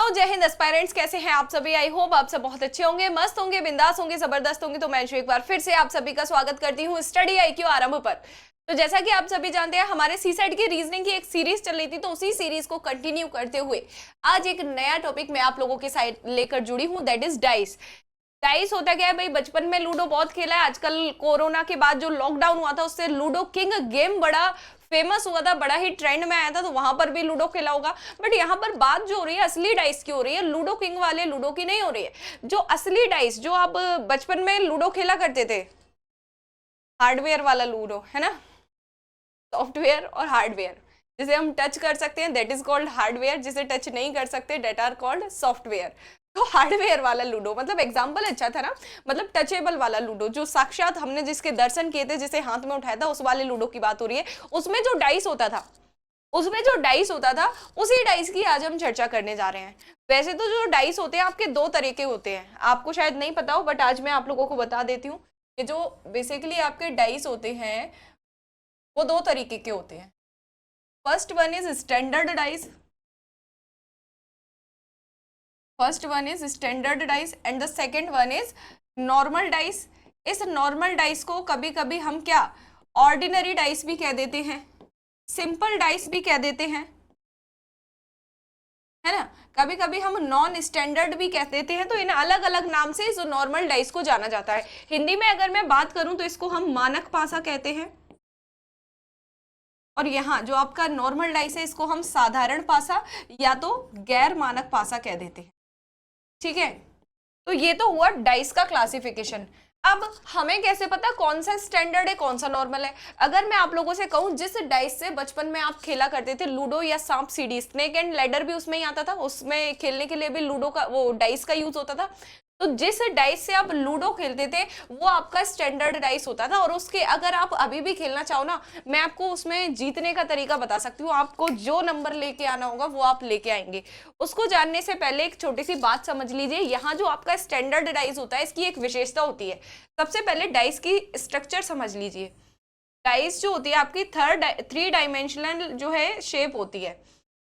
Hello जय Hind aspirants, कैसे हैं आप सभी। आई होप आप सब बहुत अच्छे होंगे, मस्त होंगे, बिंदास होंगे, जबरदस्त होंगे। तो मैं एक बार फिर से आप सभी का स्वागत करती हूँ स्टडी आईक्यू आरंभ पर। तो जैसा कि आप सभी जानते हैं, हमारे सी साइड की रीजनिंग की एक सीरीज चल रही थी, तो उसी सीरीज को कंटिन्यू करते हुए आज एक नया टॉपिक मैं आप लोगों के साथ लेकर जुड़ी हूँ, दैट इज डाइस। डाइस होता क्या है भाई, बचपन में लूडो बहुत खेला है। आजकल कोरोना के बाद जो लॉकडाउन हुआ था उससे लूडो किंग गेम बड़ा फेमस हुआ था, बड़ा ही ट्रेंड में आया था, तो वहां पर भी लूडो खेला होगा। बट यहाँ पर बात जो हो रही है असली डाइस की हो रही है, लूडो किंग वाले लूडो की नहीं हो रही है। जो असली डाइस जो आप बचपन में लूडो खेला करते थे, हार्डवेयर वाला लूडो है ना, सॉफ्टवेयर और हार्डवेयर। जिसे हम टच कर सकते हैं दैट इज कॉल्ड हार्डवेयर, जिसे टच नहीं कर सकते दैट आर कॉल्ड सॉफ्टवेयर। तो हार्डवेयर वाला लूडो मतलब एग्जांपल अच्छा था ना, मतलब टचेबल वाला लूडो, जो साक्षात हमने जिसके दर्शन किए थे, जिसे हाथ में उठाया था, उस वाले लूडो की बात हो रही है। उसमें जो डाइस होता था, उसी डाइस की आज हम चर्चा करने जा रहे हैं। वैसे तो जो डाइस होते हैं आपके दो तरह के होते हैं, आपको शायद नहीं पता हो, बट आज मैं आप लोगों को बता देती हूँ कि जो बेसिकली आपके डाइस होते हैं वो दो तरीके के होते हैं। First one is standard dice, and the second one is normal dice. इस नॉर्मल डाइस को कभी कभी हम क्या ऑर्डिनरी डाइस भी कह देते हैं, सिंपल डाइस भी कह देते हैं, है ना। कभी कभी हम नॉन स्टैंडर्ड भी कह देते हैं। तो इन अलग अलग नाम से इस नॉर्मल डाइस को जाना जाता है। हिंदी में अगर मैं बात करूं तो इसको हम मानक पासा कहते हैं, और यहाँ जो आपका नॉर्मल डाइस है इसको हम साधारण पासा या तो गैर मानक पासा कह देते हैं, ठीक है। तो ये तो हुआ डाइस का क्लासिफिकेशन। अब हमें कैसे पता कौन सा स्टैंडर्ड है कौन सा नॉर्मल है। अगर मैं आप लोगों से कहूं जिस डाइस से बचपन में आप खेला करते थे लूडो या सांप सीढ़ी, स्नेक एंड लैडर भी उसमें ही आता था, उसमें खेलने के लिए भी लूडो का वो डाइस का यूज होता था। तो जिस डाइस से आप लूडो खेलते थे वो आपका स्टैंडर्ड डाइस होता था। और उसके अगर आप अभी भी खेलना चाहो ना, मैं आपको उसमें जीतने का तरीका बता सकती हूँ। आपको जो नंबर लेके आना होगा वो आप लेके आएंगे। उसको जानने से पहले एक छोटी सी बात समझ लीजिए। यहाँ जो आपका स्टैंडर्ड डाइस होता है इसकी एक विशेषता होती है। सबसे पहले डाइस की स्ट्रक्चर समझ लीजिए। डाइस जो होती है आपकी थ्री डायमेंशनल जो है शेप होती है।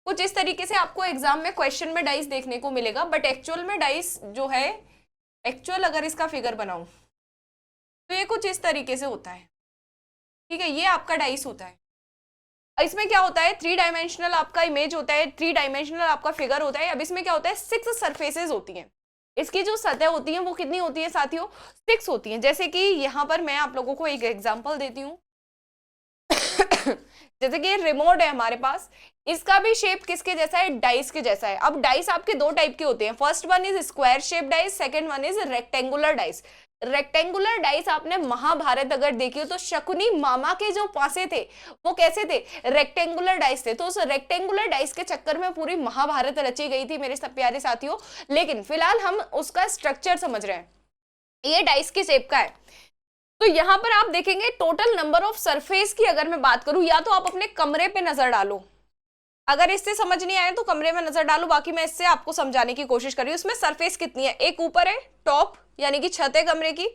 कुछ इस तरीके से आपको एग्जाम में क्वेश्चन में डाइस देखने को मिलेगा, बट एक्चुअल में डाइस जो है, एक्चुअल अगर इसका फिगर बनाऊं तो ये कुछ इस तरीके से होता है, ठीक है। ये आपका डाइस होता है। इसमें क्या होता है, थ्री डायमेंशनल आपका इमेज होता है, थ्री डायमेंशनल आपका फिगर होता है। अब इसमें क्या होता है, 6 सरफेसेस होती हैं। इसकी जो सतह होती है वो कितनी होती है साथियों, 6 होती हैं। जैसे कि यहाँ पर मैं आप लोगों को एक एग्जांपल देती हूँ। जैसे कि रिमोट है हमारे पास, इसका भी शेप किसके जैसा है, डाइस के जैसा है। अब डाइस आपके दो टाइप के होते हैं, first one is square shape dice, second one is rectangular dice. Rectangular dice आपने महाभारत अगर देखी हो तो शकुनी मामा के जो पासे थे वो कैसे थे, रेक्टेंगुलर डाइस थे। तो उस रेक्टेंगुलर डाइस के चक्कर में पूरी महाभारत रची गई थी मेरे सब प्यारे साथियों। लेकिन फिलहाल हम उसका स्ट्रक्चर समझ रहे हैं, ये डाइस की शेप का है। तो यहां पर आप देखेंगे टोटल नंबर ऑफ सरफेस की अगर मैं बात करूं, या तो आप अपने कमरे पे नजर डालो, अगर इससे समझ नहीं आए तो कमरे में नजर डालो, बाकी मैं इससे आपको समझाने की कोशिश कर रही हूं। उसमें सरफेस कितनी है, एक ऊपर है टॉप यानी कि छत है कमरे की,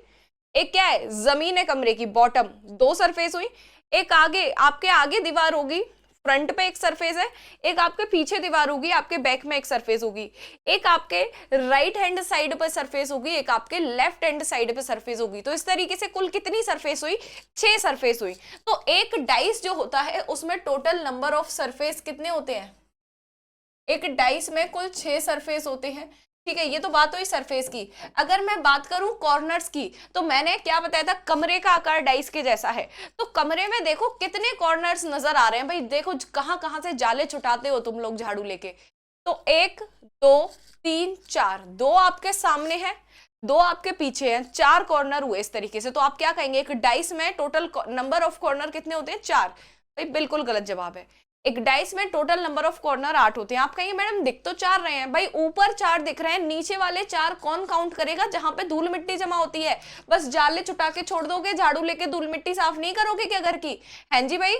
एक क्या है जमीन है कमरे की बॉटम, 2 सरफेस हुई। एक आगे आपके आगे दीवार होगी, फ्रंट पे एक सरफेस है, एक आपके पीछे दीवार होगी, आपके बैक में एक सरफेस होगी, एक आपके राइट हैंड साइड पर सरफेस होगी, एक आपके लेफ्ट हैंड साइड पे सरफेस होगी। तो इस तरीके से कुल कितनी सरफेस हुई, 6 सरफेस हुई। तो एक डाइस जो होता है उसमें टोटल नंबर ऑफ सरफेस कितने होते हैं, एक डाइस में कुल 6 सरफेस होते हैं, ठीक है। ये तो बात हुई सरफेस की। अगर मैं बात करूं कॉर्नर्स की, तो मैंने क्या बताया था, कमरे का आकार डाइस के जैसा है। तो कमरे में देखो कितने कॉर्नर्स नजर आ रहे हैं भाई, देखो कहां कहां से जाले छुटाते हो तुम लोग झाड़ू लेके। तो 1 2 3 4, 2 आपके सामने है, 2 आपके पीछे हैं, 4 कॉर्नर हुए इस तरीके से। तो आप क्या कहेंगे, एक डाइस में टोटल नंबर ऑफ कॉर्नर कितने होते हैं, 4। भाई बिल्कुल गलत जवाब है। एक डाइस में टोटल नंबर ऑफ कॉर्नर 8 होते हैं। आप कहेंगे मैडम दिख तो 4 रहे हैं, भाई ऊपर 4 दिख रहे हैं, नीचे वाले 4 कौन काउंट करेगा, जहां पे धूल मिट्टी जमा होती है। बस जाले छुटा के छोड़ दोगे, झाड़ू लेके धूल मिट्टी साफ नहीं करोगे क्या घर की, हैं जी भाई।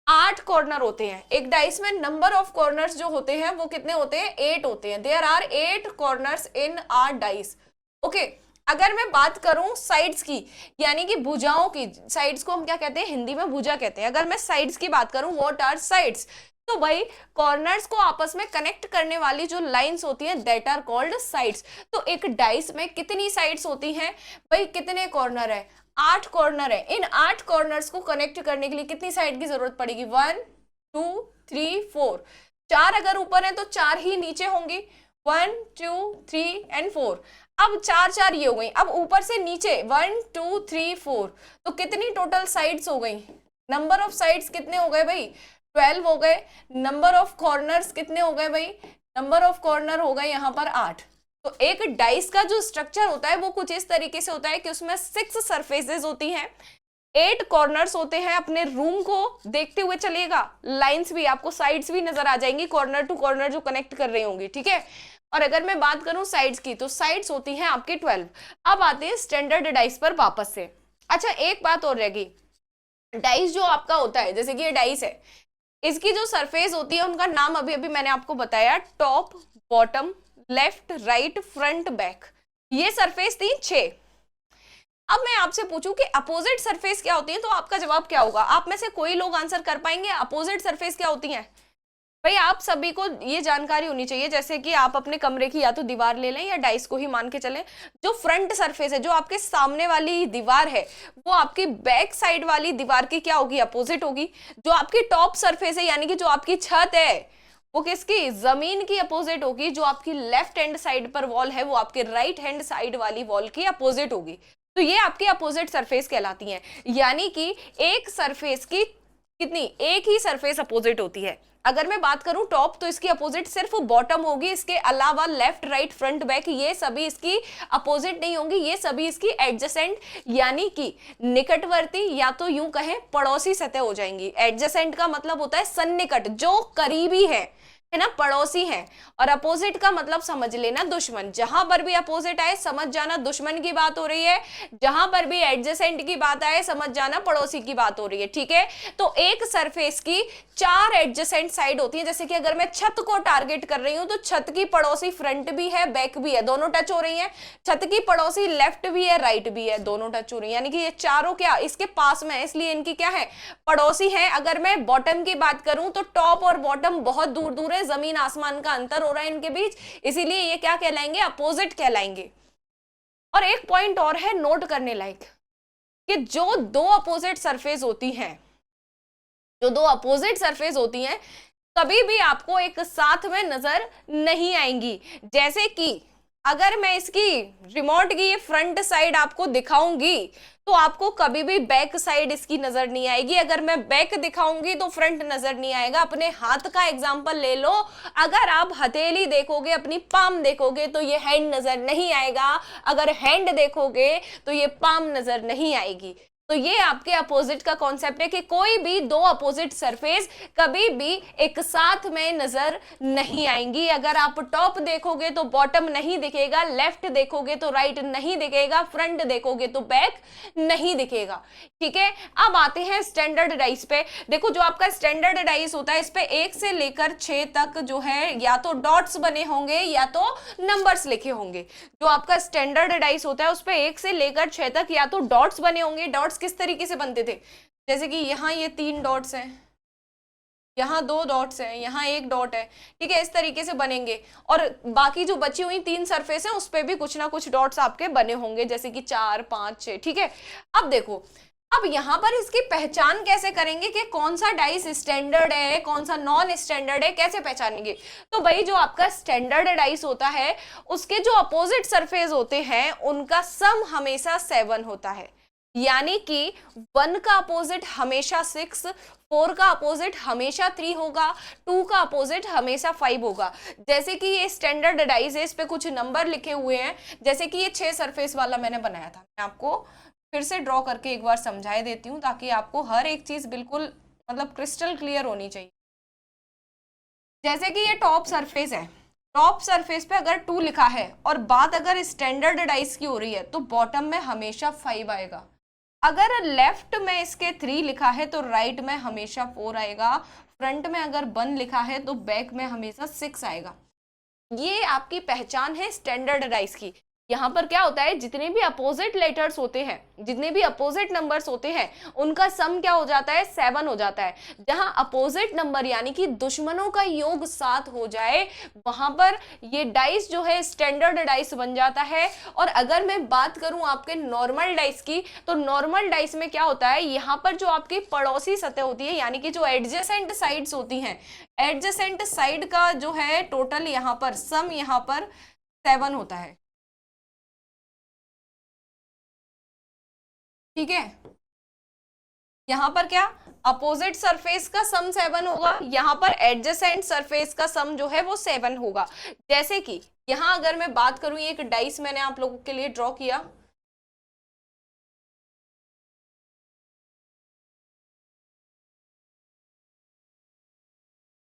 8 कॉर्नर होते हैं एक डाइस में। नंबर ऑफ कॉर्नर्स जो होते हैं वो कितने होते हैं, 8 होते हैं। There are 8 corners in our dice, okay. अगर मैं बात करूं साइड्स की, यानी कि भुजाओं की, साइड्स को हम क्या कहते हैं, हिंदी में भुजा कहते हैं। अगर मैं साइड्स की बात करूं, व्हाट आर साइड्स, तो भाई कॉर्नर्स को आपस में कनेक्ट करने वाली जो लाइंस होती हैं दैट आर कॉल्ड साइड्स। तो एक डाइस में कितनी साइड्स होती हैं भाई, कितने कॉर्नर है, 8 कॉर्नर है। इन 8 कॉर्नर्स को कनेक्ट करने के लिए कितनी साइड की जरूरत पड़ेगी, 1 2 3 4, 4 अगर ऊपर है तो 4 ही नीचे होंगी, 1 2 3 एंड 4। अब 4 4 ये हो गई, अब ऊपर से नीचे 1 2 3 4, तो कितनी टोटल साइड्स हो गई, नंबर ऑफ साइड्स कितने हो गए भाई, 12 हो गए। नंबर ऑफ कॉर्नर्स कितने हो गए भाई, नंबर ऑफ कॉर्नर हो गए यहाँ पर 8। तो एक डाइस का जो स्ट्रक्चर होता है वो कुछ इस तरीके से होता है कि उसमें 6 सरफेसेस होती हैं, 8 कॉर्नर्स होते हैं। अपने रूम को देखते हुए चलिएगा, लाइंस भी आपको, साइड्स भी नजर आ जाएंगी कॉर्नर टू कॉर्नर जो कनेक्ट कर रही होंगी, ठीक है। और अगर मैं बात करूं साइड्स की, तो साइड्स होती हैं आपके 12। अब आते हैं स्टैंडर्ड डाइस पर वापस से। अच्छा एक बात और रहेगी, डाइस जो आपका होता है, जैसे कि ये डाइस है, इसकी जो सरफेस होती है उनका नाम अभी अभी मैंने आपको बताया, top, bottom, left, right, front, back, ये सरफेस थी 6। अब मैं आपसे पूछूं कि अपोजिट सरफेस क्या होती है, तो आपका जवाब क्या होगा। आप में से कोई लोग आंसर कर पाएंगे अपोजिट सरफेस क्या होती है। भाई आप सभी को ये जानकारी होनी चाहिए, जैसे कि आप अपने कमरे की या तो दीवार ले लें या डाइस को ही मान के चलें, जो फ्रंट सरफेस है, जो आपके सामने वाली दीवार है, वो आपकी बैक साइड वाली दीवार की क्या होगी, अपोजिट होगी। जो आपकी टॉप सरफेस है, यानी कि जो आपकी छत है, वो किसकी, जमीन की अपोजिट होगी। जो आपकी लेफ्ट हैंड साइड पर वॉल है, वो आपके राइट हैंड साइड वाली वॉल की अपोजिट होगी। तो ये आपकी अपोजिट सरफेस कहलाती हैं। यानी कि एक सरफेस की कितनी, एक ही सरफेस अपोजिट होती है। अगर मैं बात करूं टॉप, तो इसकी अपोजिट सिर्फ बॉटम होगी, इसके अलावा लेफ्ट, राइट, फ्रंट, बैक ये सभी इसकी अपोजिट नहीं होंगी, ये सभी इसकी एडजेसेंट यानी कि निकटवर्ती या तो यूं कहें पड़ोसी सतह हो जाएंगी। एडजेसेंट का मतलब होता है सन्निकट, जो करीबी है ना, पड़ोसी है। और अपोजिट का मतलब समझ लेना दुश्मन। जहां पर भी अपोजिट आए समझ जाना दुश्मन की बात हो रही है, जहां पर भी एडजेसेंट की बात आए समझ जाना पड़ोसी की बात हो रही है, ठीक है। तो एक सरफेस की 4 एडजेसेंट साइड होती है। जैसे कि अगर मैं छत को टारगेट कर रही हूं, तो छत की पड़ोसी फ्रंट भी है, बैक भी है, दोनों टच हो रही है। छत की पड़ोसी लेफ्ट भी है, राइट भी है, दोनों टच हो रही है। यानी कि ये चारों क्या इसके पास में है, इसलिए इनकी क्या है, पड़ोसी है। अगर मैं बॉटम की बात करूं, तो टॉप और बॉटम बहुत दूर दूर है, जमीन आसमान का अंतर हो रहा है इनके बीच, इसीलिए ये क्या कहलाएंगे, अपोजिट कहलाएंगे। और एक पॉइंट और है नोट करने लायक, कि जो दो अपोजिट सरफेस होती हैं, जो दो अपोजिट सरफेस होती हैं, कभी भी आपको एक साथ में नजर नहीं आएंगी। जैसे कि अगर मैं इसकी रिमोट की ये फ्रंट साइड आपको दिखाऊंगी, तो आपको कभी भी बैक साइड इसकी नजर नहीं आएगी। अगर मैं बैक दिखाऊंगी तो फ्रंट नजर नहीं आएगा। अपने हाथ का एग्जांपल ले लो, अगर आप हथेली देखोगे, अपनी पाम देखोगे, तो ये हैंड नजर नहीं आएगा। अगर हैंड देखोगे तो ये पाम नजर नहीं आएगी। तो ये आपके अपोजिट का कॉन्सेप्ट है कि कोई भी दो अपोजिट सरफेस कभी भी एक साथ में नजर नहीं आएंगी। अगर आप टॉप देखोगे तो बॉटम नहीं दिखेगा, लेफ्ट देखोगे तो राइट नहीं दिखेगा, फ्रंट देखोगे तो बैक नहीं दिखेगा, ठीक है। अब आते हैं स्टैंडर्ड डाइस पे। देखो जो आपका स्टैंडर्ड डाइस होता है, इस पे 1 से लेकर 6 तक जो है या तो डॉट्स बने होंगे या तो नंबर्स लिखे होंगे। जो आपका स्टैंडर्ड डाइस होता है उस पे 1 से लेकर 6 तक या तो डॉट्स बने होंगे। डॉट्स किस तरीके से बनते थे, जैसे कि यहाँ ये 3 डॉट्स हैं, यहाँ 2 डॉट्स हैं, यहाँ 1 डॉट है, ठीक है, इस तरीके से बनेंगे। और बाकी जो बची हुई 3 सरफेस हैं उस पे भी कुछ ना कुछ डॉट्स आपके बने होंगे, जैसे कि 4 5 6, ठीक है। अब देखो, अब यहाँ पर इसकी पहचान कैसे करेंगे कि कौन सा डाइस स्टैंडर्ड है, कौन सा नॉन स्टैंडर्ड है, कैसे पहचानेंगे। तो भाई जो आपका स्टैंडर्ड डाइस होता है, उसके जो अपोजिट सरफेस होते हैं उनका सम हमेशा 7 होता है। यानी कि 1 का अपोजिट हमेशा 6, 4 का अपोजिट हमेशा 3 होगा, 2 का अपोजिट हमेशा 5 होगा। जैसे कि ये स्टैंडर्ड डाइस है, इस पे कुछ नंबर लिखे हुए हैं। जैसे कि ये 6 सरफेस वाला मैंने बनाया था, मैं आपको फिर से ड्रॉ करके एक बार समझाए देती हूँ, ताकि आपको हर एक चीज बिल्कुल मतलब क्रिस्टल क्लियर होनी चाहिए। जैसे कि ये टॉप सरफेस है, टॉप सरफेस पे अगर 2 लिखा है और बात अगर स्टैंडर्ड डाइस की हो रही है, तो बॉटम में हमेशा 5 आएगा। अगर लेफ्ट में इसके 3 लिखा है तो राइट में हमेशा 4 आएगा। फ्रंट में अगर 1 लिखा है तो बैक में हमेशा 6 आएगा। ये आपकी पहचान है स्टैंडर्ड डाइस की। यहाँ पर क्या होता है, जितने भी अपोजिट लेटर्स होते हैं, जितने भी अपोजिट नंबर्स होते हैं, उनका सम क्या हो जाता है, 7 हो जाता है। जहां अपोजिट नंबर यानी कि दुश्मनों का योग 7 हो जाए, वहां पर ये डाइस जो है स्टैंडर्ड डाइस बन जाता है। और अगर मैं बात करूं आपके नॉर्मल डाइस की, तो नॉर्मल डाइस में क्या होता है, यहाँ पर जो आपकी पड़ोसी सतह होती है यानी कि जो एडजेसेंट साइड्स होती हैं, एडजेसेंट साइड का जो है टोटल यहाँ पर सम यहाँ पर 7 होता है। ठीक है, यहां पर क्या अपोजिट सरफेस का सम 7 होगा, यहां पर एडजेसेंट सरफेस का सम जो है वो 7 होगा। जैसे कि यहां अगर मैं बात करूं, एक डाइस मैंने आप लोगों के लिए ड्रॉ किया,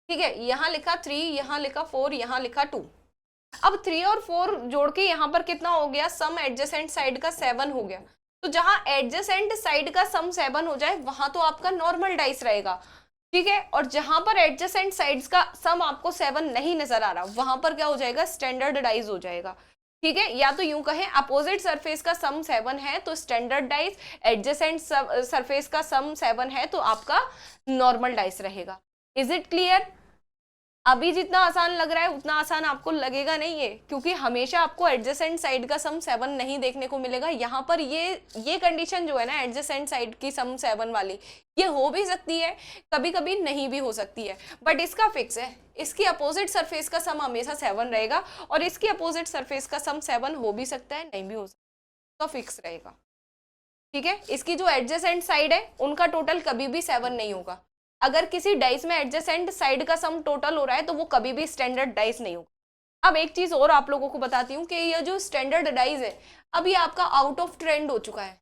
ठीक है, यहां लिखा 3, यहां लिखा 4, यहां लिखा 2। अब 3 और 4 जोड़ के यहां पर कितना हो गया, सम एडजेसेंट साइड का 7 हो गया। तो जहां एडजेसेंट साइड का सम 7 हो जाए, वहां तो आपका नॉर्मल डाइस रहेगा। ठीक है, और जहां पर एडजेसेंट साइड्स का सम आपको 7 नहीं नजर आ रहा, वहां पर क्या हो जाएगा, स्टैंडर्ड डाइस हो जाएगा। ठीक है, या तो यूं कहें अपोजिट सरफेस का सम 7 है तो स्टैंडर्ड डाइस, एडजेसेंट सरफेस का सम 7 है तो आपका नॉर्मल डाइस रहेगा। Is it clear? अभी जितना आसान लग रहा है उतना आसान आपको लगेगा नहीं है, क्योंकि हमेशा आपको एडजेसेंट साइड का सम 7 नहीं देखने को मिलेगा। यहाँ पर ये कंडीशन जो है ना, एडजेसेंट साइड की सम 7 वाली, ये हो भी सकती है, कभी कभी नहीं भी हो सकती है, बट इसका फिक्स है, इसकी अपोजिट सरफेस का सम हमेशा 7 रहेगा, और इसकी अपोजिट सरफेस का सम 7 हो भी सकता है, नहीं भी हो सकता, तो फिक्स रहेगा। ठीक है, इसकी जो एडजेसेंट साइड है उनका टोटल कभी भी 7 नहीं होगा। अगर किसी डाइस में एडजेसेंट साइड का सम टोटल हो रहा है तो वो कभी भी स्टैंडर्ड डाइस नहीं होगा। अब एक चीज और आप लोगों को बताती हूँ कि ये जो स्टैंडर्ड डाइस है, अब ये आपका आउट ऑफ ट्रेंड हो चुका है,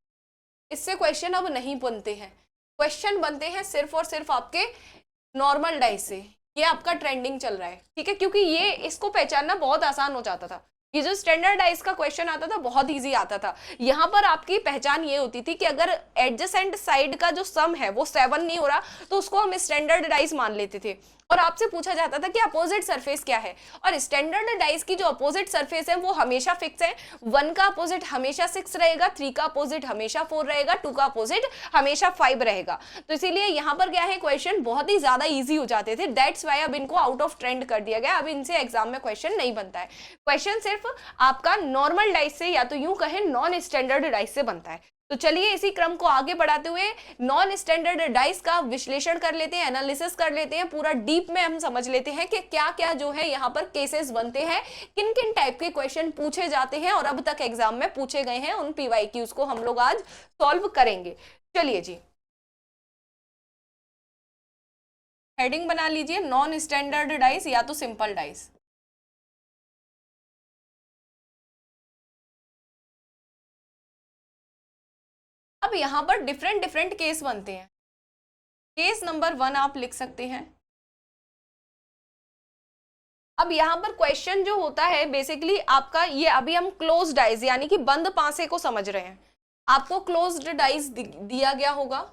इससे क्वेश्चन अब नहीं बनते हैं। क्वेश्चन बनते हैं सिर्फ और सिर्फ आपके नॉर्मल डाइस से, ये आपका ट्रेंडिंग चल रहा है। ठीक है, क्योंकि ये इसको पहचानना बहुत आसान हो जाता था। ये जो स्टैंडर्डाइज का क्वेश्चन आता था बहुत इजी आता था। यहाँ पर आपकी पहचान ये होती थी कि अगर एडजेसेंट साइड का जो सम है वो 7 नहीं हो रहा तो उसको हम स्टैंडर्डाइज मान लेते थे, और आपसे पूछा जाता था कि अपोजिट सरफेस क्या है, और स्टैंडर्डाइज की जो अपोजिट सरफेस है वो हमेशा फिक्स है। 1 का अपोजिट हमेशा 6 रहेगा, 3 का अपोजिट हमेशा 4 रहेगा, 2 का अपोजिट हमेशा 5 रहेगा। तो इसीलिए यहाँ पर क्या है, क्वेश्चन बहुत ही ज्यादा ईजी हो जाते थे, दैट्स वाई अब इनको आउट ऑफ ट्रेंड कर दिया गया। अब इनसे एग्जाम में क्वेश्चन नहीं बनता है, क्वेश्चन सिर्फ आपका नॉर्मल डाइस से या तो यूं कहें नॉन स्टैंडर्ड डाइस से बनता है। तो चलिए इसी क्रम को आगे बढ़ाते हुए नॉन स्टैंडर्ड डाइस का विश्लेषण कर लेते हैं, एनालिसिस कर लेते हैं, पूरा डीप में हम समझ लेते हैं कि क्या क्या जो है यहाँ पर केसेस बनते हैं, किन किन टाइप के क्वेश्चन पूछे जाते हैं और अब तक एग्जाम में पूछे गए हैं, उन पीवाईक्यूज को हम लोग आज सॉल्व करेंगे। चलिए जी, हेडिंग बना लीजिए, नॉन स्टैंडर्ड डाइस या तो सिंपल डाइस। अब यहां पर डिफरेंट डिफरेंट केस बनते हैं। केस नंबर 1 आप लिख सकते हैं। अब यहाँ पर क्वेश्चन जो होता है बेसिकली आपका ये, अभी हम क्लोज डाइस यानी कि बंद पासे को समझ रहे हैं। आपको क्लोज्ड डाइस दिया गया होगा,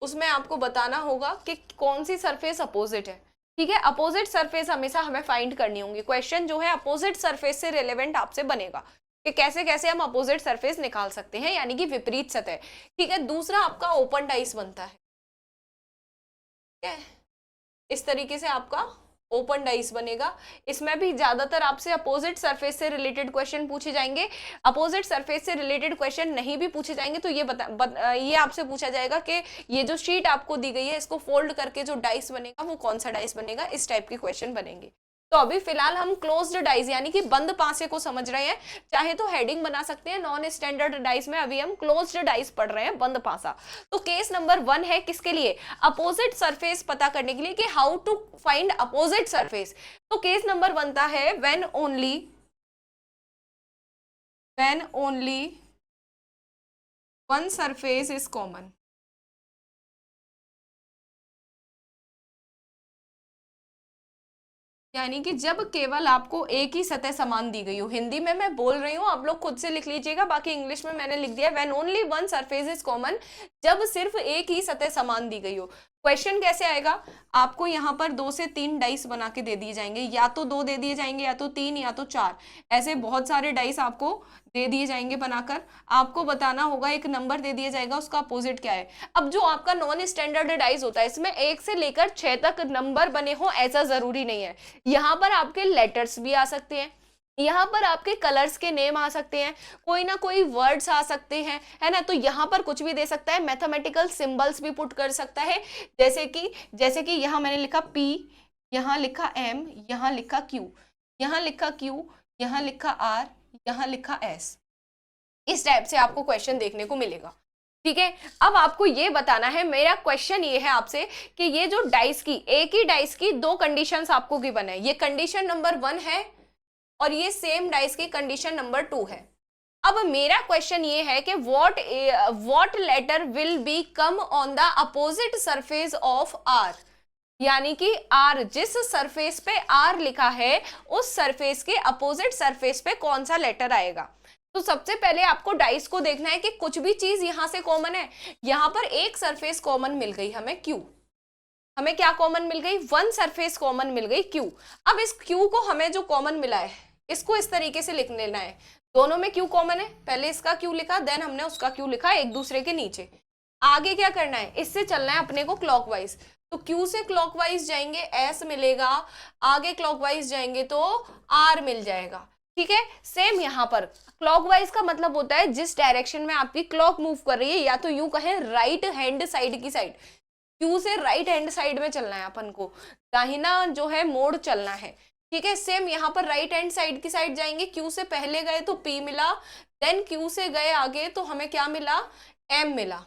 उसमें आपको बताना होगा कि कौन सी सरफेस अपोजिट है। ठीक है, अपोजिट सरफेस हमेशा हमें फाइंड करनी होंगी। क्वेश्चन जो है अपोजिट सरफेस से रिलेवेंट आपसे बनेगा कि कैसे कैसे हम अपोजिट सरफेस निकाल सकते हैं, यानी कि विपरीत सतह। ठीक है, दूसरा आपका ओपन डाइस बनता है। ठीक है, इस तरीके से आपका ओपन डाइस बनेगा। इसमें भी ज्यादातर आपसे अपोजिट सरफेस से रिलेटेड क्वेश्चन पूछे जाएंगे। अपोजिट सरफेस से रिलेटेड क्वेश्चन नहीं भी पूछे जाएंगे तो ये आपसे पूछा जाएगा कि ये जो शीट आपको दी गई है इसको फोल्ड करके जो डाइस बनेगा वो कौन सा डाइस बनेगा, इस टाइप के क्वेश्चन बनेंगे। तो अभी फिलहाल हम क्लोज्ड डाइस यानी कि बंद पासे को समझ रहे हैं, चाहे तो हेडिंग बना सकते हैं। नॉन स्टैंडर्ड डाइस में अभी हम क्लोज्ड डाइस पढ़ रहे हैं, बंद पासा। तो केस नंबर 1 है किसके लिए, अपोजिट सरफेस पता करने के लिए कि how to find opposite surface. तो केस नंबर बनता है when only one surface is common. यानी कि जब केवल आपको एक ही सतह समान दी गई हो। हिंदी में मैं बोल रही हूँ, आप लोग खुद से लिख लीजिएगा, बाकी इंग्लिश में मैंने लिख दिया when only one surface is common, जब सिर्फ एक ही सतह समान दी गई हो। क्वेश्चन कैसे आएगा, आपको यहाँ पर 2 से 3 डाइस बना के दे दिए जाएंगे, या तो 2 दे दिए जाएंगे, या तो 3, या तो 4, ऐसे बहुत सारे डाइस आपको दे दिए जाएंगे बनाकर। आपको बताना होगा, एक नंबर दे दिया जाएगा, उसका अपोजिट क्या है। अब जो आपका नॉन स्टैंडर्ड डाइस होता है, इसमें 1 से लेकर 6 तक नंबर बने हो ऐसा जरूरी नहीं है। यहाँ पर आपके लेटर्स भी आ सकते हैं, यहाँ पर आपके कलर्स के नेम आ सकते हैं, कोई ना कोई वर्ड्स आ सकते हैं, है ना। तो यहाँ पर कुछ भी दे सकता है, मैथमेटिकल सिंबल्स भी पुट कर सकता है, जैसे कि यहाँ मैंने लिखा P, यहाँ लिखा M, यहाँ लिखा Q, यहाँ लिखा Q, यहाँ लिखा R, यहाँ लिखा S। इस टाइप से आपको क्वेश्चन देखने को मिलेगा, ठीक है। अब आपको ये बताना है, मेरा क्वेश्चन ये है आपसे कि ये जो डाइस की, एक ही डाइस की 2 कंडीशंस आपको गिवन है, ये कंडीशन नंबर 1 है और ये सेम डाइस की कंडीशन नंबर 2 है। अब मेरा क्वेश्चन ये है कि what letter will be come on the opposite surface of R, यानी कि आर, जिस सरफेस पे आर लिखा है उस सरफेस के अपोजिट सरफेस पे कौन सा लेटर आएगा। तो सबसे पहले आपको डाइस को देखना है कि कुछ भी चीज यहां से कॉमन है। यहां पर एक सरफेस कॉमन मिल गई हमें क्यू, हमें क्या कॉमन मिल गई, 1 सरफेस कॉमन मिल गई क्यू। अब इस क्यू को हमें जो कॉमन मिला है इसको इस तरीके से लिख लेना है, दोनों में क्यू कॉमन है, पहले इसका क्यू लिखा, देन हमने उसका क्यू लिखा एक दूसरे के नीचे। आगे क्या करना है, इससे चलना है अपने को क्लॉकवाइज, तो क्यू से क्लॉकवाइज जाएंगे एस मिलेगा, आगे क्लॉकवाइज जाएंगे तो आर मिल जाएगा, ठीक है। सेम यहाँ पर क्लॉकवाइज का मतलब होता है जिस डायरेक्शन में आपकी क्लॉक मूव कर रही है, या तो यूं कहें राइट हैंड साइड की साइड, क्यू से राइट हैंड साइड में चलना है अपन को, दाहिना जो है मोड़ चलना है, ठीक है। सेम यहाँ पर राइट हैंड साइड की साइड जाएंगे, क्यू से पहले गए तो P मिला, देन क्यू से गए आगे तो हमें क्या मिला, M मिला,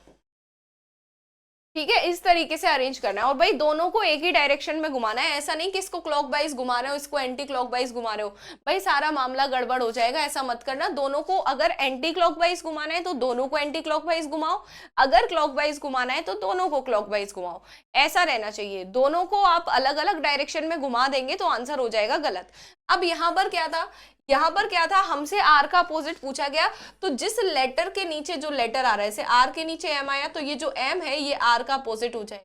ठीक है। इस तरीके से अरेंज करना है, और भाई दोनों को एक ही डायरेक्शन में घुमाना है, ऐसा नहीं कि इसको क्लॉकवाइज घुमा रहे हो इसको एंटी क्लॉकवाइज घुमा रहे हो, भाई सारा मामला गड़बड़ हो जाएगा, ऐसा मत करना। दोनों को अगर एंटी क्लॉकवाइज घुमाना है तो दोनों को एंटी क्लॉकवाइज घुमाओ, अगर क्लॉकवाइज घुमाना है तो दोनों को क्लॉकवाइज घुमाओ, ऐसा रहना चाहिए। दोनों को आप अलग अलग डायरेक्शन में घुमा देंगे तो आंसर हो जाएगा गलत। अब यहाँ पर क्या था, यहाँ पर क्या था, हमसे आर का अपोजिट पूछा गया, तो जिस लेटर के नीचे जो लेटर आ रहा है, जैसे आर के नीचे एम आया तो ये जो एम है ये आर का अपोजिट हो जाएगा,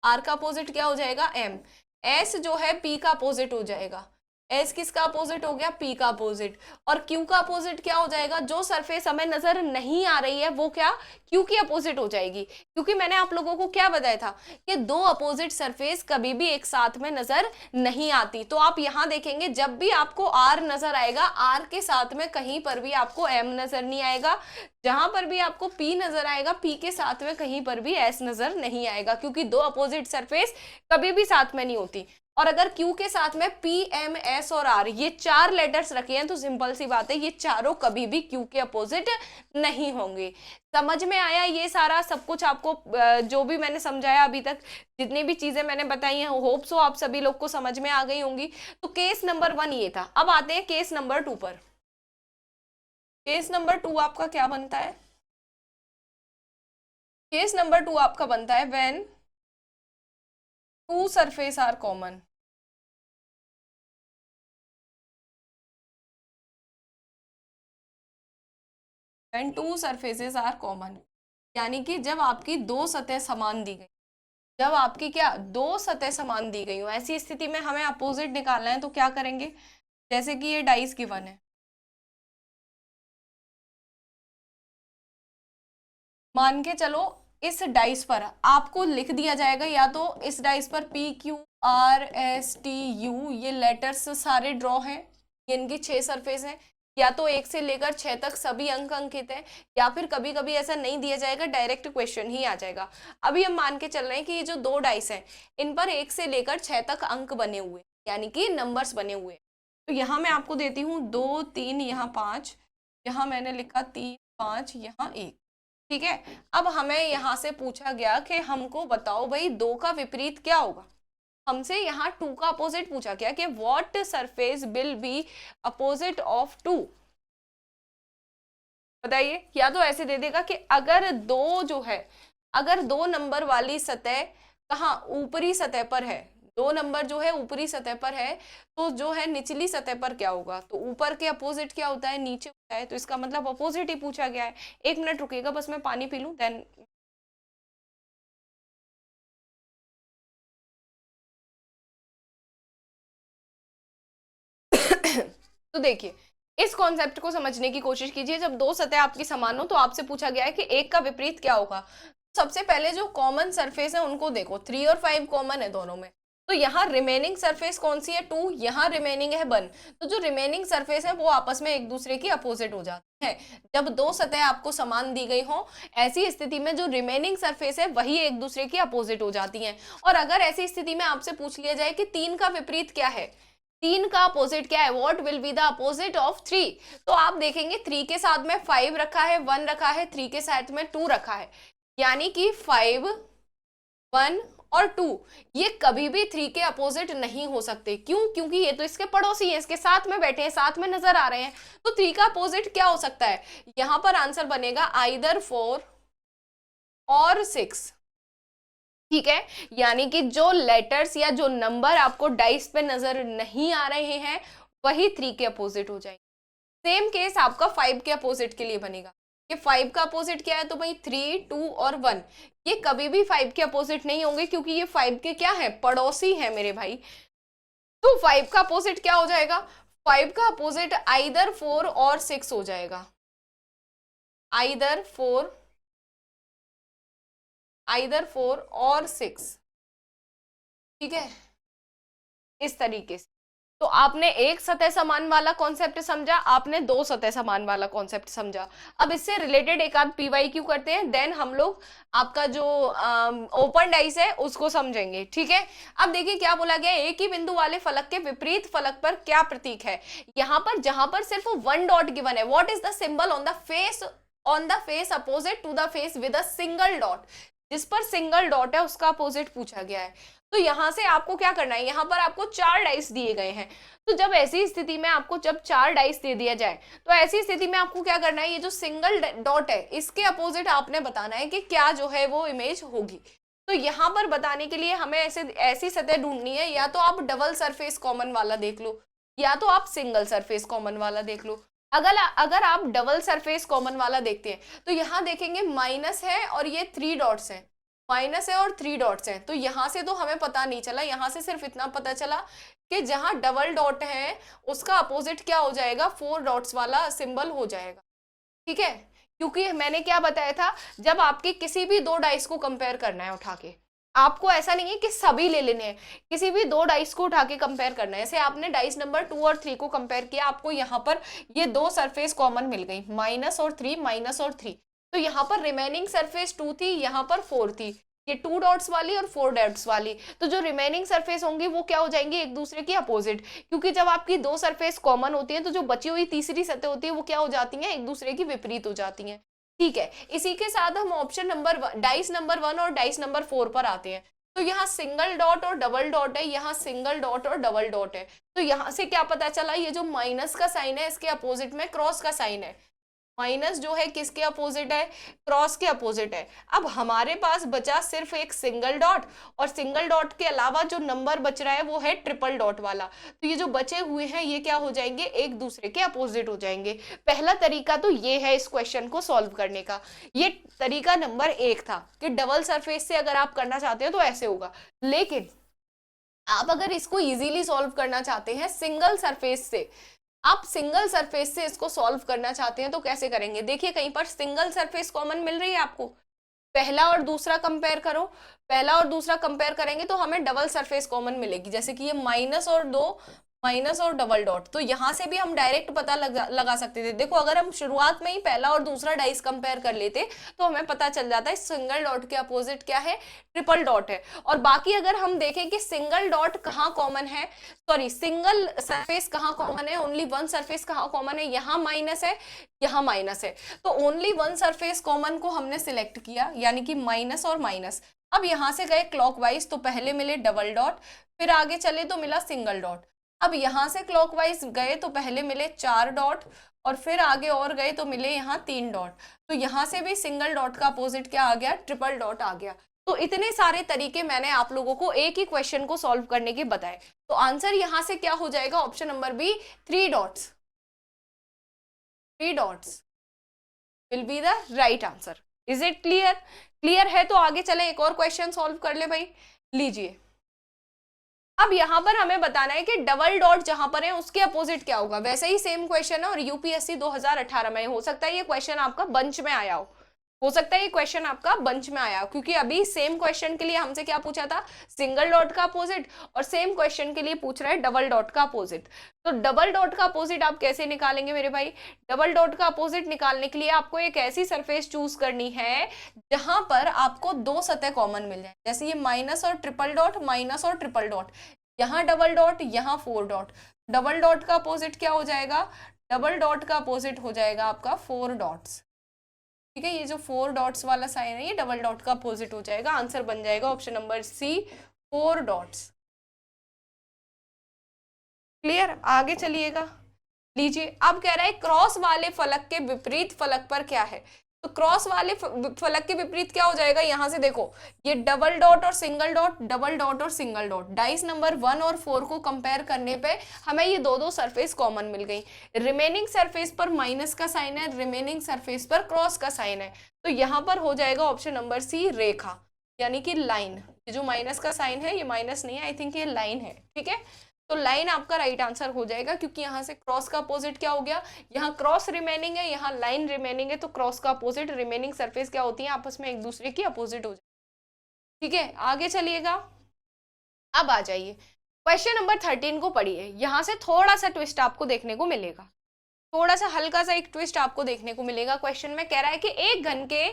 आर का अपोजिट क्या हो जाएगा, एम। एस जो है पी का अपोजिट हो जाएगा, एस किसका अपोजिट हो गया, पी का अपोजिट। और क्यू का अपोजिट क्या हो जाएगा, जो सरफेस हमें नजर नहीं आ रही है वो क्या, क्यू की अपोजिट हो जाएगी, क्योंकि मैंने आप लोगों को क्या बताया था कि 2 अपोजिट सरफेस कभी भी एक साथ में नजर नहीं आती। तो आप यहां देखेंगे जब भी आपको आर नजर आएगा, आर के साथ में कहीं पर भी आपको एम नजर नहीं आएगा, जहां पर भी आपको पी नजर आएगा, पी के साथ में कहीं पर भी एस नजर नहीं आएगा, क्योंकि 2 अपोजिट सरफेस कभी भी साथ में नहीं होती। और अगर Q के साथ में P, M, S और R ये 4 लेटर्स रखे हैं तो सिंपल सी बात है ये चारों कभी भी Q के अपोजिट नहीं होंगे। समझ में आया ये सारा सब कुछ आपको, जो भी मैंने समझाया अभी तक, जितनी भी चीजें मैंने बताई हैं, होप सो आप सभी लोग को समझ में आ गई होंगी। तो केस नंबर 1 ये था। अब आते हैं केस नंबर 2 पर। केस नंबर 2 आपका क्या बनता है, केस नंबर 2 आपका बनता है when 2 surface are common. When 2 surfaces are common, यानी कि जब आपकी 2 सतह समान दी गई, जब आपकी क्या 2 सतह समान दी गई हो, ऐसी स्थिति में हमें अपोजिट निकालना है तो क्या करेंगे, जैसे कि ये डाइस गिवन है, मान के चलो इस डाइस पर आपको लिख दिया जाएगा, या तो इस डाइस पर PQRSTU ये लेटर्स सारे ड्रॉ हैं, ये इनकी 6 सरफेस हैं, या तो 1 से लेकर 6 तक सभी अंक अंकित हैं, या फिर कभी कभी ऐसा नहीं दिया जाएगा, डायरेक्ट क्वेश्चन ही आ जाएगा। अभी हम मान के चल रहे हैं कि ये जो 2 डाइस हैं इन पर 1 से लेकर 6 तक अंक बने हुए, यानी कि नंबर्स बने हुए। तो यहाँ मैं आपको देती हूँ 2, 3, यहाँ 5, यहाँ मैंने लिखा 3, 5, यहाँ 1, ठीक है। अब हमें यहाँ से पूछा गया कि हमको बताओ भाई 2 का विपरीत क्या होगा, हमसे यहाँ 2 का अपोजिट पूछा गया कि what surface will be opposite of 2, बताइए। या तो ऐसे दे देगा कि अगर 2 जो है, अगर 2 नंबर वाली सतह कहाँ ऊपरी सतह पर है, 2 नंबर जो है ऊपरी सतह पर है, तो जो है निचली सतह पर क्या होगा, तो ऊपर के अपोजिट क्या होता है, नीचे होता है, तो इसका मतलब अपोजिट ही पूछा गया है। 1 मिनट रुकिएगा, बस मैं पानी पी लूं देन तो देखिए इस कॉन्सेप्ट को समझने की कोशिश कीजिए। जब दो सतह आपकी समान हो तो आपसे पूछा गया है कि एक का विपरीत क्या होगा। सबसे पहले जो कॉमन सरफेस है उनको देखो, 3 और 5 कॉमन है दोनों में, तो यहाँ रिमेनिंग सरफेस कौन सी है, 2, यहाँ रिमेनिंग है 1। तो जो रिमेनिंग सरफेस है वो आपस में एक दूसरे की अपोजिट हो जाती है। जब दो सतह आपको समान दी गई हो, ऐसी स्थिति में जो रिमेनिंग सरफेस है वही एक दूसरे की अपोजिट हो जाती है। और अगर ऐसी स्थिति में आपसे पूछ लिया जाए कि 3 का विपरीत क्या है, 3 का अपोजिट क्या है, what will be the opposite of 3, तो आप देखेंगे 3 के साथ में 5 रखा है, 1 रखा है, 3 के साथ में 2 रखा है, यानी कि 5, 1 और 2 ये कभी भी 3 के अपोजिट नहीं हो सकते। क्यों? क्योंकि ये तो इसके पड़ोसी हैं, इसके साथ में बैठे हैं, साथ में नजर आ रहे हैं। तो 3 का अपोजिट क्या हो सकता है, यहां पर आंसर बनेगा आइदर 4 और 6। ठीक है, यानी कि जो लेटर्स या जो नंबर आपको डाइस पे नजर नहीं आ रहे हैं वही 3 के अपोजिट हो जाएंगे। सेम केस आपका 5 के अपोजिट के लिए बनेगा कि 5 का अपोजिट क्या है, तो भाई 3, 2 और 1 ये कभी भी 5 के अपोजिट नहीं होंगे, क्योंकि ये 5 के क्या है, पड़ोसी है मेरे भाई। तो 5 का अपोजिट क्या हो जाएगा, 5 का अपोजिट आइदर 4 और 6 हो जाएगा, आइदर 4 और 6। ठीक है, इस तरीके से। तो आपने एक सतह समान वाला कॉन्सेप्ट समझा, आपने दो सतह समान वाला कॉन्सेप्ट समझा। अब इससे रिलेटेड एक आध पीवाईक्यू करते हैं, देन हम लोग आपका जो ओपन डाइस है उसको समझेंगे। ठीक है, अब देखिए क्या बोला गया, एक ही बिंदु वाले फलक के विपरीत फलक पर क्या प्रतीक है। यहाँ पर जहां पर सिर्फ 1 डॉट गिवन है, what is the symbol on the face opposite to the face with a single dot, जिस पर सिंगल डॉट है उसका अपोजिट पूछा गया है। तो यहां से आपको क्या करना है, यहां पर आपको 4 डाइस दिए गए हैं। तो जब ऐसी स्थिति में आपको जब 4 डाइस दे दिया जाए, तो ऐसी स्थिति में आपको क्या करना है, ये जो सिंगल डॉट है इसके अपोजिट आपने बताना है कि क्या जो है वो इमेज होगी। तो यहां पर बताने के लिए हमें ऐसी सतह ढूंढनी है, या तो आप डबल सरफेस कॉमन वाला देख लो, या तो आप सिंगल सरफेस कॉमन वाला देख लो। अगर आप डबल सरफेस कॉमन वाला देखते हैं तो यहां देखेंगे माइनस है और ये 3 डॉट्स हैं, माइनस है और 3 डॉट्स हैं। तो यहां से तो हमें पता नहीं चला, यहां से सिर्फ इतना पता चला कि जहां डबल डॉट है उसका अपोजिट क्या हो जाएगा, 4 डॉट्स वाला सिंबल हो जाएगा। ठीक है, क्योंकि मैंने क्या बताया था, जब आपके किसी भी दो डाइस को कंपेयर करना है उठा के, आपको ऐसा नहीं है कि सभी ले लेने हैं, किसी भी दो डाइस को उठा के कंपेयर करना है। जैसे आपने डाइस नंबर 2 और 3 को कंपेयर किया, आपको यहाँ पर ये दो सरफेस कॉमन मिल गई, माइनस और 3, माइनस और 3। तो यहाँ पर रिमेनिंग सरफेस 2 थी, यहाँ पर 4 थी, ये 2 डॉट्स वाली और 4 डॉट्स वाली। तो जो रिमेनिंग सरफेस होंगी वो क्या हो जाएंगी, एक दूसरे की अपोजिट, क्योंकि जब आपकी दो सरफेस कॉमन होती है तो जो बची हुई तीसरी सतह होती है वो क्या हो जाती है, एक दूसरे की विपरीत हो जाती है। ठीक है, इसी के साथ हम ऑप्शन नंबर डाइस नंबर 1 और डाइस नंबर 4 पर आते हैं। तो यहाँ सिंगल डॉट और डबल डॉट है, यहाँ सिंगल डॉट और डबल डॉट है। तो यहाँ से क्या पता चला, ये जो माइनस का साइन है इसके अपोजिट में क्रॉस का साइन है। माइनस जो है किसके अपोजिट है, क्रॉस के अपोजिट है। अब हमारे पास बचा सिर्फ एक सिंगल डॉट, और सिंगल डॉट के अलावा जो नंबर बच रहा है वो है ट्रिपल डॉट वाला। तो ये जो बचे हुए हैं ये क्या हो जाएंगे, एक दूसरे के अपोजिट हो जाएंगे। पहला तरीका तो ये है इस क्वेश्चन को सॉल्व करने का। ये तरीका नंबर 1 था कि डबल सरफेस से अगर आप करना चाहते हो तो ऐसे होगा। लेकिन आप अगर इसको इजीली सॉल्व करना चाहते हैं सिंगल सरफेस से, आप सिंगल सरफेस से इसको सॉल्व करना चाहते हैं तो कैसे करेंगे, देखिए कहीं पर सिंगल सरफेस कॉमन मिल रही है आपको, पहला और दूसरा कंपेयर करो, पहला और दूसरा कंपेयर करेंगे तो हमें डबल सरफेस कॉमन मिलेगी। जैसे कि ये माइनस और 2, माइनस और डबल डॉट, तो यहां से भी हम डायरेक्ट पता लगा सकते थे। देखो अगर हम शुरुआत में ही पहला और दूसरा डाइस कंपेयर कर लेते तो हमें पता चल जाता है सिंगल डॉट के अपोजिट क्या है, ट्रिपल डॉट है। और बाकी अगर हम देखें कि सिंगल डॉट कहाँ कॉमन है, सॉरी सिंगल सरफेस कहाँ कॉमन है, ओनली वन सरफेस कहाँ कॉमन है, यहाँ माइनस है, यहाँ माइनस है। तो ओनली वन सरफेस कॉमन को हमने सिलेक्ट किया, यानी कि माइनस और माइनस। अब यहां से गए क्लॉकवाइज तो पहले मिले डबल डॉट, फिर आगे चले तो मिला सिंगल डॉट। अब यहां से क्लॉकवाइज गए तो पहले मिले 4 डॉट, और फिर आगे और गए तो मिले यहाँ 3 डॉट। तो यहां से भी सिंगल डॉट का अपोजिट क्या आ गया, ट्रिपल डॉट आ गया। तो इतने सारे तरीके मैंने आप लोगों को एक ही क्वेश्चन को सॉल्व करने के बताए। तो आंसर यहां से क्या हो जाएगा, option number B, 3 dots. 3 dots will be the right answer. Is it clear? Clear है तो आगे चले एक और क्वेश्चन सॉल्व कर ले भाई, लीजिए। अब यहाँ पर हमें बताना है कि डबल डॉट जहां पर है उसके अपोजिट क्या होगा। वैसे ही सेम क्वेश्चन है और यूपीएससी 2018 में हो सकता है ये क्वेश्चन आपका बंच में आया हो सकता है ये क्वेश्चन आपका बंच में आया, क्योंकि अभी सेम क्वेश्चन के लिए हमसे क्या पूछा था, सिंगल डॉट का अपोजिट, और सेम क्वेश्चन के लिए पूछ रहा है डबल डॉट का अपोजिट। तो डबल डॉट का अपोजिट आप कैसे निकालेंगे मेरे भाई? डबल डॉट का अपोजिट निकालने के लिए आपको एक ऐसी सरफेस चूज करनी है जहां पर आपको दो सतह कॉमन मिल जाए, जैसे ये माइनस और ट्रिपल डॉट, माइनस और ट्रिपल डॉट, यहाँ डबल डॉट, यहाँ 4 डॉट। डबल डॉट का अपोजिट क्या हो जाएगा? डबल डॉट का अपोजिट हो जाएगा आपका 4 डॉट्स। ठीक है, ये जो 4 डॉट्स वाला साइन है ये डबल डॉट का अपोजिट हो जाएगा। आंसर बन जाएगा option number C, 4 dots. Clear? आगे चलिएगा, लीजिए अब कह रहा है क्रॉस वाले फलक के विपरीत फलक पर क्या है। तो क्रॉस वाले फलक के विपरीत क्या हो जाएगा? यहां से देखो, ये डबल डॉट और सिंगल डॉट, डबल डॉट और सिंगल डॉट, डाइस नंबर 1 और 4 को कंपेयर करने पे हमें ये दो सरफेस कॉमन मिल गई। रिमेनिंग सरफेस पर माइनस का साइन है, रिमेनिंग सरफेस पर क्रॉस का साइन है, तो यहाँ पर हो जाएगा ऑप्शन नंबर सी, रेखा, यानी कि लाइन। ये जो माइनस का साइन है ये माइनस नहीं है, आई थिंक ये लाइन है। ठीक है, तो लाइन आपका राइट आंसर हो जाएगा, क्योंकि यहाँ से क्रॉस का अपोजिट क्या हो गया, यहाँ क्रॉस रिमेनिंग है, यहाँ लाइन रिमेनिंग है, तो क्रॉस का अपोजिट रिमेनिंग सरफेस क्या होती है, आपस में एक दूसरे की अपोजिट हो जाए। ठीक है, आगे चलिएगा, अब आ जाइए क्वेश्चन नंबर 13 को पढ़िए। यहाँ से थोड़ा सा ट्विस्ट आपको देखने को मिलेगा, थोड़ा सा हल्का सा एक ट्विस्ट आपको देखने को मिलेगा। क्वेश्चन में कह रहा है कि एक घन के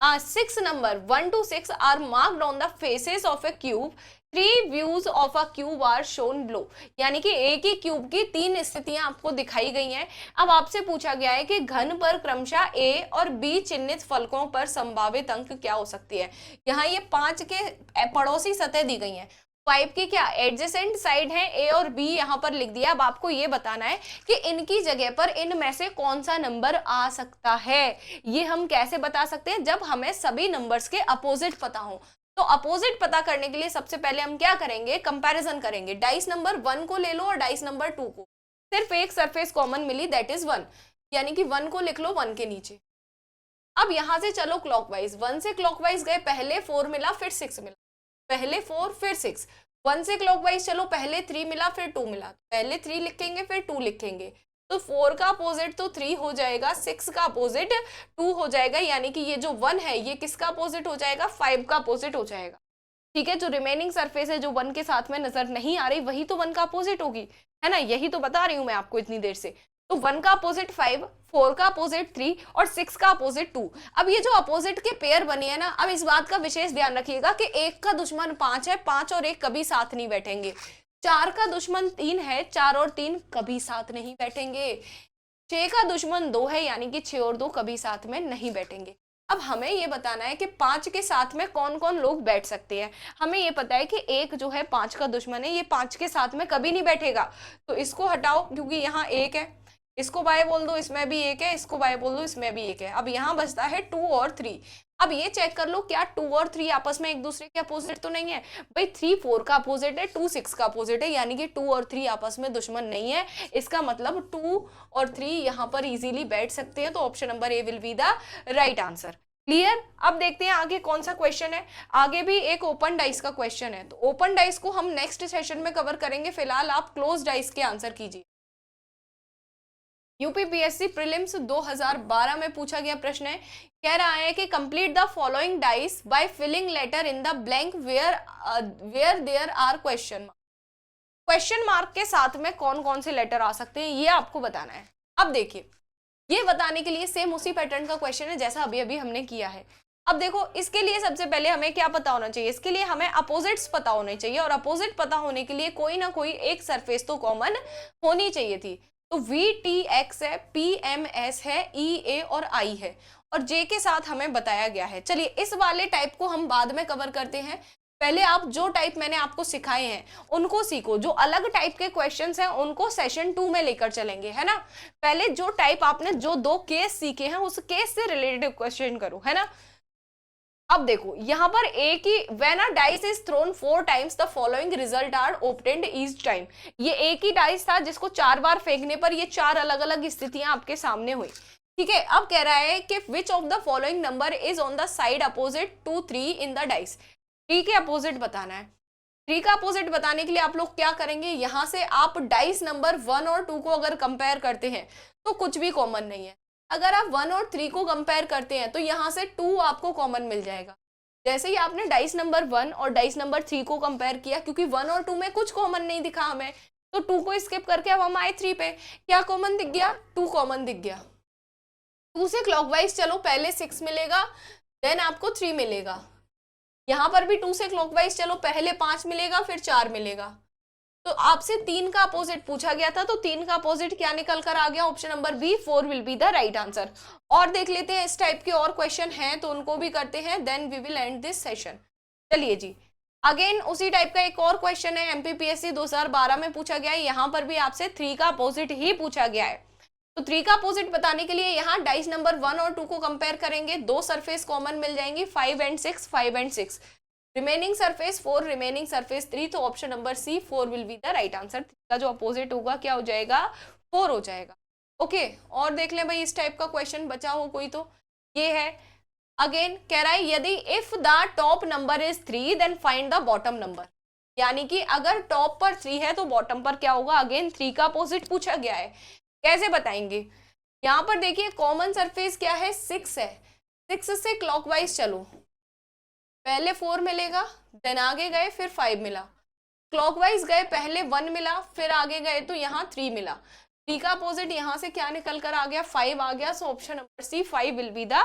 6 number 1 to 6 are marked on the faces of a cube, 3 views of a cube are shown below, यानी कि एक ही क्यूब की 3 स्थितियां आपको दिखाई गई हैं। अब आपसे पूछा गया है कि घन पर क्रमशः ए और बी चिन्हित फलकों पर संभावित अंक क्या हो सकती है। यहाँ ये 5 के पड़ोसी सतह दी गई हैं, 5 की क्या एडजेसेंट साइड है, ए और बी यहाँ पर लिख दिया। अब आपको ये बताना है कि इनकी जगह पर इनमें से कौन सा नंबर आ सकता है। ये हम कैसे बता सकते हैं? जब हमें सभी नंबर्स के अपोजिट पता हो। तो अपोजिट पता करने के लिए सबसे पहले हम क्या करेंगे, कंपैरिजन करेंगे। डाइस नंबर 1 को ले लो और डाइस नंबर 2 को, सिर्फ एक सरफेस कॉमन मिली, दैट इज 1, यानी कि 1 को लिख लो 1 के नीचे। अब यहां से चलो क्लॉकवाइज, 1 से क्लॉकवाइज गए, पहले 4 मिला फिर 6 मिला, पहले 4 फिर 6। 1 से क्लॉकवाइज चलो, पहले 3 मिला फिर 2 मिला, पहले 3 लिखेंगे फिर 2 लिखेंगे, तो 4 का अपोजिट तो 3 हो जाएगा, 6 का अपोजिट 2 हो जाएगा, यानी कि ये जो 1 है ये किसका अपोजिट हो जाएगा, 5 का अपोजिट हो जाएगा। ठीक है, जो रिमेनिंग सरफेस है जो 1 के साथ में नजर नहीं आ रही वही तो 1 का अपोजिट होगी, है ना, यही तो बता रही हूं मैं आपको इतनी देर से। तो 1 का अपोजिट 5, 4 का अपोजिट 3 और 6 का अपोजिट 2। अब ये जो अपोजिट के पेयर बनी है ना, अब इस बात का विशेष ध्यान रखिएगा कि 1 का दुश्मन 5 है, 5 और 1 कभी साथ नहीं बैठेंगे। 4 का दुश्मन 3 है, 4 और 3 कभी साथ नहीं बैठेंगे। 6 का दुश्मन 2 है, यानी कि 6 और 2 कभी साथ में नहीं बैठेंगे। अब हमें ये बताना है कि 5 के साथ में कौन कौन लोग बैठ सकते हैं। हमें ये पता है कि 1 जो है 5 का दुश्मन है, ये 5 के साथ में कभी नहीं बैठेगा, तो इसको हटाओ, क्योंकि यहाँ 1 है, इसको बाय बोल दो, इसमें भी 1 है, इसको बाय बोल दो, इसमें भी 1 है। अब यहाँ बचता है 2 और 3। अब ये चेक कर लो, क्या 2 और 3 आपस में एक दूसरे के अपोजिट तो नहीं है? भाई 3 4 का अपोजिट है, 2 6 का अपोजिट है, यानी कि 2 और 3 आपस में दुश्मन नहीं है। इसका मतलब 2 और 3 यहाँ पर इजीली बैठ सकते हैं, तो option number A will be the right answer. Clear? अब देखते हैं आगे कौन सा क्वेश्चन है। आगे भी एक ओपन डाइस का क्वेश्चन है, तो ओपन डाइस को हम नेक्स्ट सेशन में कवर करेंगे। फिलहाल आप क्लोज डाइस के आंसर कीजिए। यूपीपीएससी प्रीलिम्स 2012 में पूछा गया प्रश्न है, कह रहा है कि complete the following dice by filling letter in the blank where there are question mark. Question mark के साथ में कौन कौन से लेटर आ सकते हैं ये आपको बताना है। अब देखिए, ये बताने के लिए सेम उसी पैटर्न का क्वेश्चन है जैसा अभी अभी हमने किया है। अब देखो, इसके लिए सबसे पहले हमें क्या पता होना चाहिए, इसके लिए हमें अपोजिट्स पता होने चाहिए, और अपोजिट पता होने के लिए कोई ना कोई एक सरफेस तो कॉमन होनी चाहिए थी। तो VTX है, PMS है, EA और I है, और J के साथ हमें बताया गया है। चलिए इस वाले टाइप को हम बाद में कवर करते हैं, पहले आप जो टाइप मैंने आपको सिखाए हैं उनको सीखो। जो अलग टाइप के क्वेश्चंस हैं उनको सेशन 2 में लेकर चलेंगे, है ना। पहले जो टाइप आपने जो 2 केस सीखे हैं उस केस से रिलेटेड क्वेश्चन करो, है ना। अब देखो यहाँ पर एक ही, when a dice is thrown 4 times the following result are obtained each time. ये एक ही डाइस था जिसको 4 बार फेंकने पर ये 4 अलग अलग स्थितियां आपके सामने हुई। ठीक है, अब कह रहा है कि which of the following number is on the side opposite to 3 in the dice. 3 के अपोजिट बताना है। 3 का अपोजिट बताने के लिए आप लोग क्या करेंगे, यहाँ से आप डाइस नंबर 1 और 2 को अगर कंपेयर करते हैं तो कुछ भी कॉमन नहीं है। अगर आप 1 और 3 को कंपेयर करते हैं तो यहाँ से 2 आपको कॉमन मिल जाएगा। जैसे ही आपने डाइस नंबर 1 और डाइस नंबर 3 को कंपेयर किया, क्योंकि 1 और 2 में कुछ कॉमन नहीं दिखा हमें, तो 2 को स्किप करके अब हम आए 3 पे। क्या कॉमन दिख गया? 2 कॉमन दिख गया। 2 से क्लॉकवाइज चलो, पहले 6 मिलेगा, देन आपको 3 मिलेगा। यहाँ पर भी 2 से क्लॉकवाइज चलो, पहले 5 मिलेगा, फिर 4 मिलेगा। तो आपसे 3 का अपोजिट पूछा गया था, तो 3 का अपोजिट क्या निकल कर आ गया? Option number B, 4 will be the right answer. और देख लेते हैं इस टाइप के और क्वेश्चन हैं तो उनको भी करते हैं, then we will end this session. चलिए जी, अगेन उसी टाइप का एक और क्वेश्चन है, एमपीपीएससी 2012 में पूछा गया है। यहाँ पर भी आपसे 3 का अपोजिट ही पूछा गया है। तो 3 का अपोजिट बताने के लिए यहाँ डाइस नंबर 1 और 2 को कंपेयर करेंगे, 2 सरफेस कॉमन मिल जाएंगी, 5 and 6, 5 and 6, remaining surface 4, remaining surface 3। तो option number C, 4 will be the right answer. 3 का जो अपोजिट होगा क्या हो जाएगा? 4 हो जाएगा। ओके, और देख लें भाई इस टाइप का क्वेश्चन बचा हो कोई तो। ये है, अगेन कह रहा है यदि if the top number is 3 then find the bottom number. यानी कि अगर टॉप पर 3 है तो बॉटम पर क्या होगा? अगेन 3 का अपोजिट पूछा गया है, कैसे बताएंगे? यहाँ पर देखिए कॉमन सरफेस क्या है? 6 है। 6 से क्लॉकवाइज चलो, पहले 4 मिलेगा, देन आगे गए फिर 5 मिला, क्लॉकवाइज गए पहले 1 मिला, फिर आगे गए तो यहाँ 3 मिला। 3 का अपोजिट यहाँ से क्या निकल कर आ गया? 5 आ गया। So option number C, 5 will be the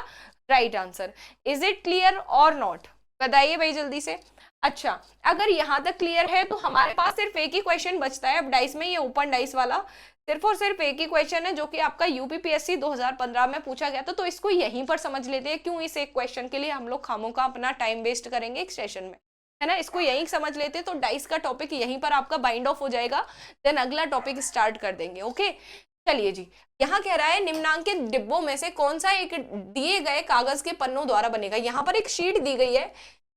right answer. Is it clear और नॉट? बताइए भाई जल्दी से। अच्छा, अगर यहाँ तक क्लियर है तो हमारे पास सिर्फ एक ही क्वेश्चन बचता है अब डाइस में, ये ओपन डाइस वाला। सिर्फ और सिर्फ एक ही क्वेश्चन है जो कि आपका यूपीपीएससी 2015 में पूछा गया था। तो इसको यहीं पर समझ लेते हैं, क्यों इस एक क्वेश्चन के लिए हम लोग खामों का अपना टाइम वेस्ट करेंगे एक सेशन में, है ना। इसको यहीं समझ लेते हैं तो डाइस का टॉपिक यहीं पर आपका बाइंड ऑफ हो जाएगा, देन अगला टॉपिक स्टार्ट कर देंगे। ओके, चलिए जी, यहाँ कह रहा है निम्नांकित डिब्बों में से कौन सा एक दिए गए कागज के पन्नों द्वारा बनेगा। यहाँ पर एक शीट दी गई है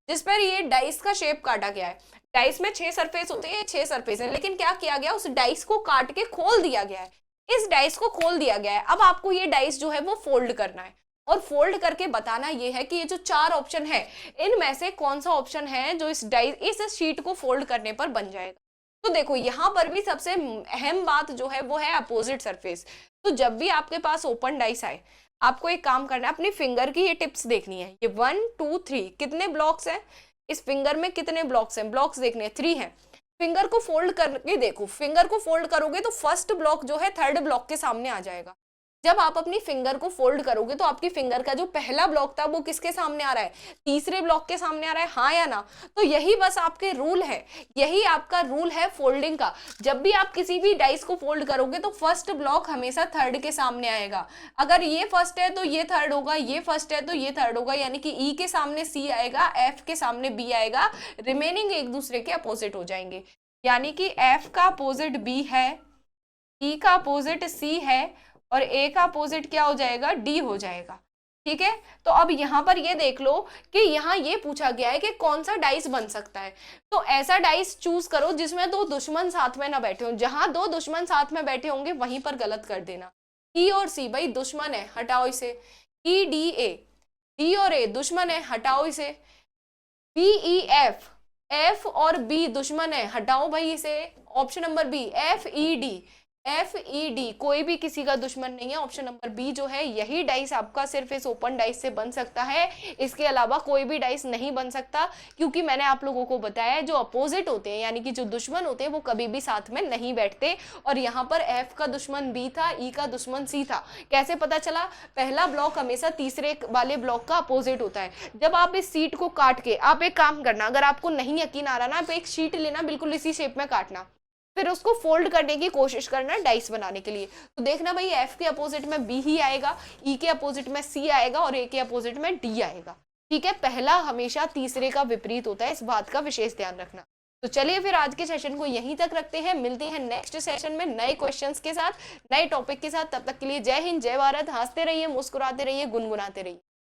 जिस पर ये डाइस का शेप काटा गया है। डाइस में 6 सरफेस होते हैं, 6 सरफेस है, लेकिन क्या किया गया? उस डाइस को काट के खोल दिया गया है। इस डाइस को खोल दिया गया है। अब आपको ये डाइस जो है वो फोल्ड करना है, और फोल्ड करके बताना ये है कि ये जो 4 ऑप्शन है इनमें से कौन सा ऑप्शन है जो इस शीट को फोल्ड करने पर बन जाएगा। तो देखो यहाँ पर भी सबसे अहम बात जो है वो है अपोजिट सरफेस। तो जब भी आपके पास ओपन डाइस आए, आपको एक काम करना है, अपनी फिंगर की ये टिप्स देखनी है। ये 1 2 3 कितने ब्लॉक्स हैं इस फिंगर में? कितने ब्लॉक्स हैं? ब्लॉक्स देखने हैं, 3 हैं। फिंगर को फोल्ड करके देखो, फिंगर को फोल्ड करोगे तो फर्स्ट ब्लॉक जो है थर्ड ब्लॉक के सामने आ जाएगा। जब आप अपनी फिंगर को फोल्ड करोगे तो आपकी फिंगर का जो पहला ब्लॉक था वो किसके सामने आ रहा है? तीसरे ब्लॉक के सामने आ रहा है, हाँ या ना? तो यही बस आपके रूल है, यही आपका रूल है फोल्डिंग का। जब भी आप किसी भी डाइस को फोल्ड करोगे तो फर्स्ट ब्लॉक हमेशा थर्ड के सामने आएगा। अगर ये फर्स्ट है तो ये थर्ड होगा, ये फर्स्ट है तो ये थर्ड होगा, यानी कि ई के सामने सी आएगा, एफ के सामने बी आएगा, रिमेनिंग एक दूसरे के अपोजिट हो जाएंगे। यानी कि एफ का अपोजिट बी है, ई का अपोजिट सी है, और ए का अपोजिट क्या हो जाएगा? डी हो जाएगा। ठीक है, तो अब यहाँ पर ये देख लो कि यहाँ ये पूछा गया है कि कौन सा डाइस बन सकता है। तो ऐसा डाइस चूज करो जिसमें 2 दुश्मन साथ में ना बैठे हो। जहां 2 दुश्मन साथ में बैठे होंगे वहीं पर गलत कर देना। ई और सी, भाई दुश्मन है, हटाओ इसे। ई डी ए, डी और ए दुश्मन है, हटाओ इसे। बी ई एफ, एफ और बी दुश्मन है, हटाओ भाई इसे। Option number B, F E D, F E D कोई भी किसी का दुश्मन नहीं है। ऑप्शन नंबर बी जो है यही डाइस आपका सिर्फ इस ओपन डाइस से बन सकता है, इसके अलावा कोई भी डाइस नहीं बन सकता, क्योंकि मैंने आप लोगों को बताया जो अपोजिट होते हैं यानी कि जो दुश्मन होते हैं वो कभी भी साथ में नहीं बैठते। और यहाँ पर एफ का दुश्मन बी था, ई का दुश्मन सी था। कैसे पता चला? पहला ब्लॉक हमेशा तीसरे वाले ब्लॉक का अपोजिट होता है। जब आप इस शीट को काट के, आप एक काम करना, अगर आपको नहीं यकीन आ रहा ना, आप एक शीट लेना, बिल्कुल इसी शेप में काटना, फिर उसको फोल्ड करने की कोशिश करना डाइस बनाने के लिए। तो देखना भाई एफ के अपोजिट में बी ही आएगा, ई के अपोजिट में सी आएगा, और ए के अपोजिट में डी आएगा। ठीक है, पहला हमेशा तीसरे का विपरीत होता है, इस बात का विशेष ध्यान रखना। तो चलिए फिर आज के सेशन को यहीं तक रखते हैं, मिलते हैं नेक्स्ट सेशन में नए क्वेश्चंस के साथ, नए टॉपिक के साथ। तब तक के लिए जय हिंद, जय भारत। हंसते रहिए, मुस्कुराते रहिए, गुनगुनाते रहिए।